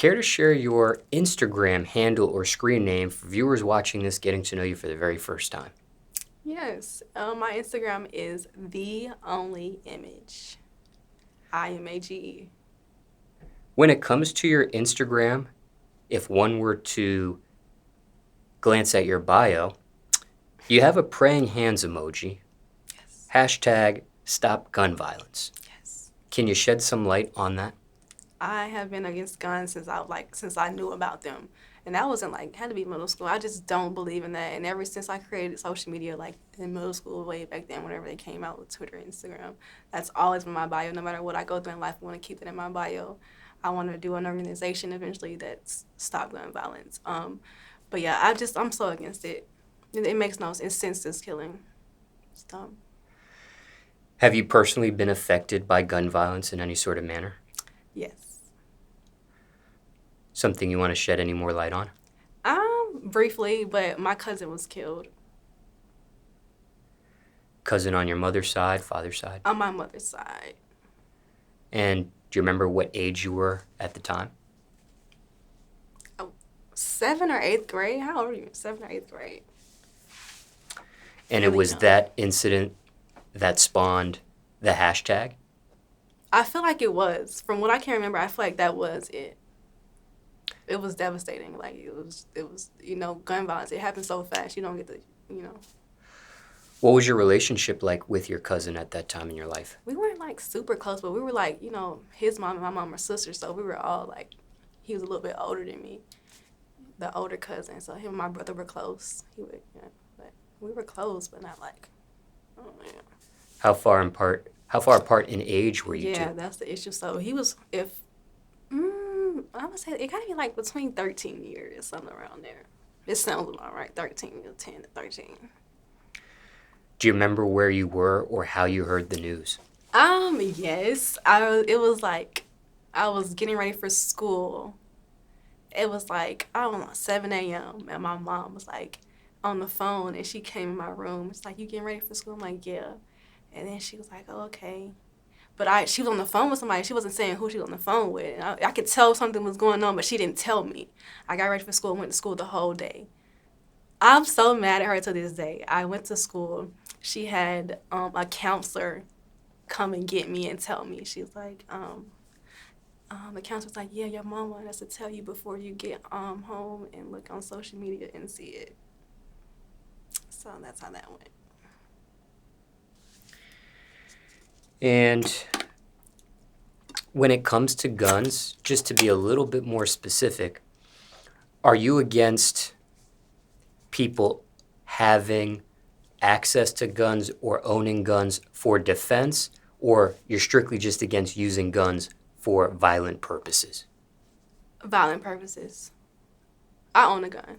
Care to share your Instagram handle or screen name for viewers watching this getting to know you for the very first time? Yes, my Instagram is the only image. IMAGE. When it comes to your Instagram, if one were to glance at your bio, you have a praying hands emoji. Yes. Hashtag stop gun violence. Yes. Can you shed some light on that? I have been against guns since I knew about them. And that wasn't had to be middle school. I just don't believe in that. And ever since I created social media, in middle school, way back then, whenever they came out with Twitter and Instagram, that's always been my bio. No matter what I go through in life, I want to keep that in my bio. I want to do an organization eventually that's stop gun violence. But yeah, I'm so against it. It makes no sense. It's senseless killing. It's dumb. Have you personally been affected by gun violence in any sort of manner? Yes. Something you want to shed any more light on? Briefly, but my cousin was killed. Cousin on your mother's side, father's side? On my mother's side. And do you remember what age you were at the time? 7th or 8th grade? How old are you? 7th or 8th grade. And really it was young. that incident that spawned the hashtag? I feel like it was. From what I can remember, I feel like that was it. It was devastating. It was, gun violence. It happened so fast. You don't get to. What was your relationship like with your cousin at that time in your life? We weren't super close, but we were his mom and my mom were sisters, so we were all he was a little bit older than me, the older cousin. So him and my brother were close. But we were close, but not oh man. How far apart in age were you two? Yeah, that's the issue. So he was, I would say it gotta be between 13 years, something around there. It sounds about right, 10 to 13. Do you remember where you were or how you heard the news? Yes. I was getting ready for school. It was I don't know, 7 a.m. and my mom was on the phone and she came in my room. It's you getting ready for school? I'm like, yeah. And then she was like, oh, okay. But she was on the phone with somebody. She wasn't saying who she was on the phone with. And I could tell something was going on, but she didn't tell me. I got ready for school and went to school the whole day. I'm so mad at her to this day. I went to school. She had a counselor come and get me and tell me. She was the counselor's like, yeah, your mom wanted us to tell you before you get home and look on social media and see it. So that's how that went. And when it comes to guns, just to be a little bit more specific, are you against people having access to guns or owning guns for defense, or you're strictly just against using guns for violent purposes? Violent purposes. I own a gun.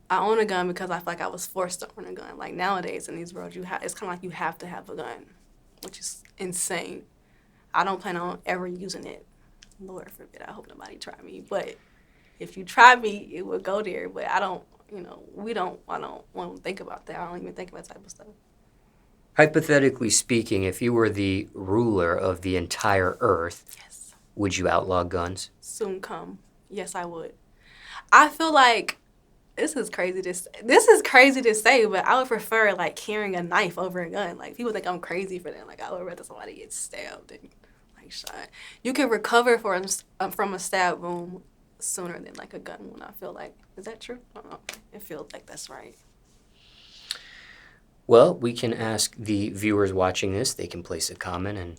I own a gun because I feel like I was forced to own a gun. Nowadays in these worlds, it's kind of you have to have a gun, which is insane. I don't plan on ever using it. Lord forbid, I hope nobody try me. But if you try me, it will go there. But I don't want to think about that. I don't even think about that type of stuff. Hypothetically speaking, if you were the ruler of the entire earth, yes, would you outlaw guns? Soon come. Yes, I would. I feel like this is crazy to say, but I would prefer carrying a knife over a gun. People think I'm crazy for that. I would rather somebody get stabbed and shot. You can recover from a stab wound sooner than a gun wound. I feel is that true? I don't know. It feels like that's right. Well, we can ask the viewers watching this. They can place a comment and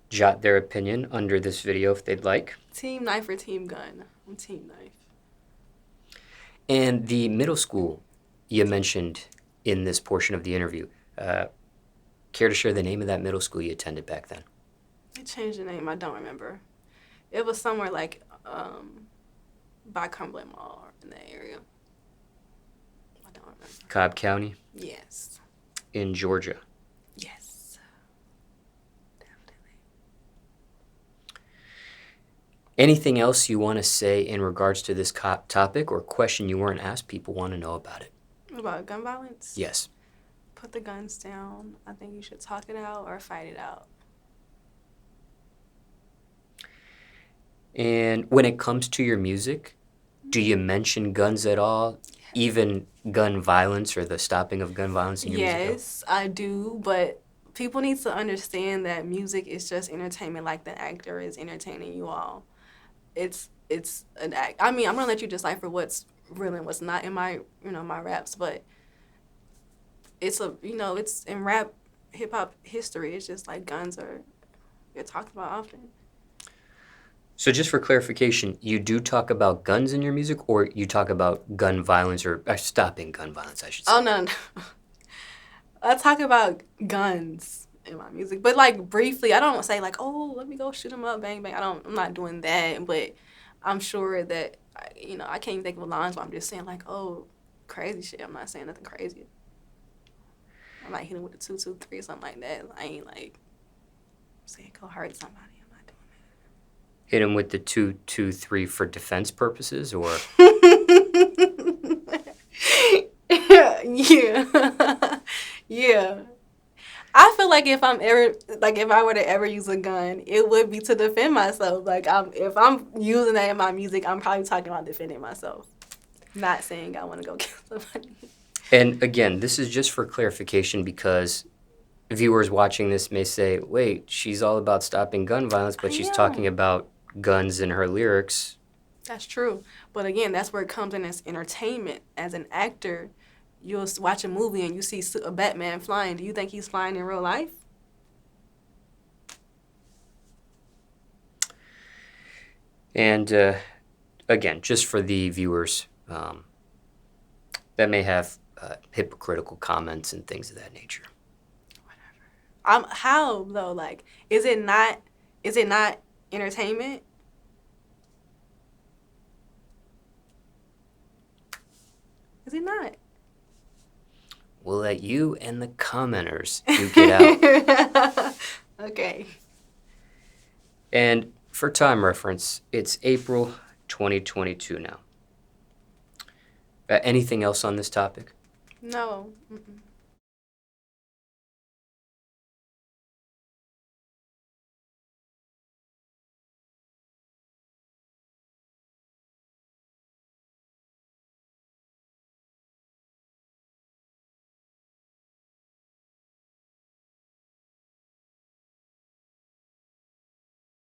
jot their opinion under this video if they'd like. Team knife or team gun? I'm team knife. And the middle school you mentioned in this portion of the interview, care to share the name of that middle school you attended back then? They changed the name. I don't remember. It was somewhere by Cumberland Mall or in that area. I don't remember. Cobb County? Yes. In Georgia? Yes. Definitely. Anything else you want to say in regards to this topic or question you weren't asked? People want to know about it. About gun violence? Yes. Put the guns down. I think you should talk it out or fight it out. And when it comes to your music, do you mention guns at all? Even gun violence or the stopping of gun violence in your music? Yes, I do, but people need to understand that music is just entertainment, like the actor is entertaining you all. It's an act. I mean, I'm gonna let you decipher what's real and what's not in my my raps, but it's in rap hip hop history. It's just like guns get talked about often. So just for clarification, you do talk about guns in your music, or you talk about gun violence or stopping gun violence, I should say? Oh no, no. I talk about guns in my music, but like briefly. I don't say like, oh, let me go shoot him up, bang bang. I'm not doing that, but I'm sure that I can't even think of a line, so I'm just saying like, oh, crazy shit. I'm not saying nothing crazy. I might hit him with a 223 or something like that. I ain't like saying go hurt somebody. I'm not doing Hit him with the 223 for defense purposes, or that. Yeah. Yeah. I feel like if I were to ever use a gun, it would be to defend myself. Like if I'm using that in my music, I'm probably talking about defending myself, not saying I want to go kill somebody. and again, this is just for clarification because viewers watching this may say, wait, she's all about stopping gun violence, but she's talking about guns in her lyrics. That's true. But again, that's where it comes in as entertainment. As an actor, you'll watch a movie and you see a Batman flying. Do you think he's flying in real life? And again, just for the viewers that may have hypocritical comments and things of that nature. How though? Like, is it not entertainment? Is it not? We'll let you and the commenters duke it out. Okay. And for time reference, it's April 2022 now. Anything else on this topic? No. Mm-mm.